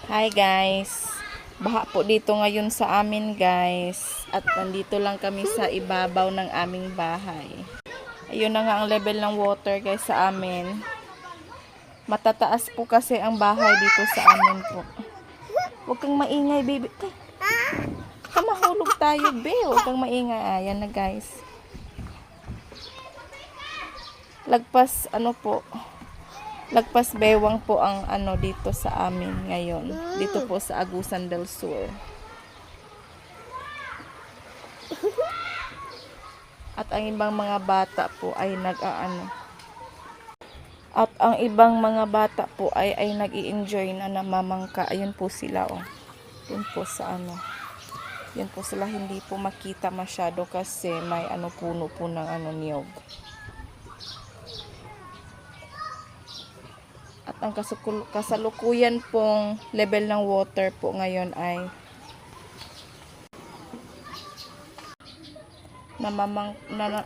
Hi guys, baha po dito ngayon sa amin guys, at nandito lang kami sa ibabaw ng aming bahay. Ayun na nga ang level ng water guys sa amin. Matataas po kasi ang bahay dito sa amin po. Huwag kang maingay baby. Mahulog tayo be, huwag kang maingay. Ayan na guys. Lagpas bewang po ang dito sa amin ngayon. Dito po sa Agusan del Sur. At ang ibang mga bata po ay At ang ibang mga bata po ay nag-i-enjoy na namamangka. Ayun po sila oh. Yun po sa Yan po sila, hindi po makita masyado kasi may puno po ng niyog. At ang kasalukuyan pong level ng water po ngayon ay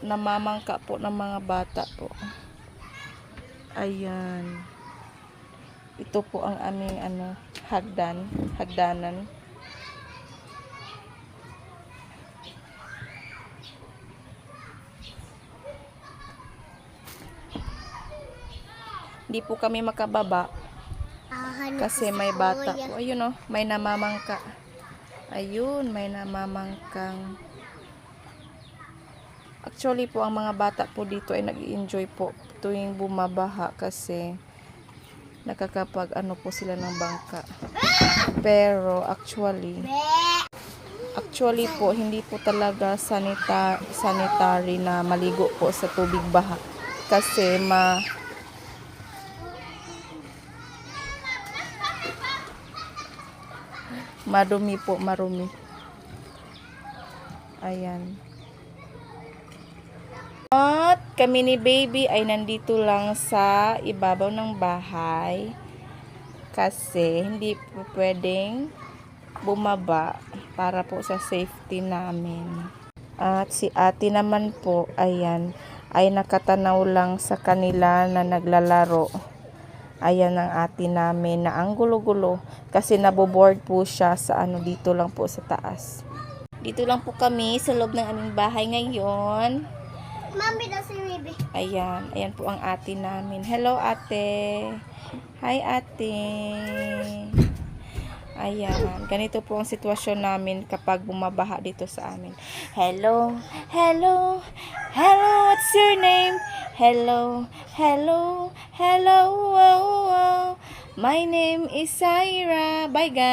namamangka po ng mga bata po. Ayan. Ito po ang aming hagdanan. Hindi po kami makababa kasi may bata po. Ayun oh, may namamangka. Ayun, may namamangkang. Actually po, ang mga bata po dito ay nag-i-enjoy po tuwing bumabaha kasi nakakapag po sila ng bangka. Pero actually po, hindi po talaga sanitary na maligo po sa tubig baha kasi marumi. Ayan. At kami ni baby ay nandito lang sa ibabaw ng bahay kasi hindi po pwedeng bumaba para po sa safety namin. At si ate naman po, ayan, ay nakatanaw lang sa kanila na naglalaro. Ayan ang ate namin na ang gulo-gulo kasi naboboard po siya sa dito lang po sa taas. Dito lang po kami sa loob ng aming bahay ngayon. Mami daw si baby. Ayan po ang ate namin. Hello ate. Hi ate. Ayan, ganito po ang sitwasyon namin kapag bumabaha dito sa amin. Hello, what's your name? Hello, oh, oh. My name is Syra. Bye guys.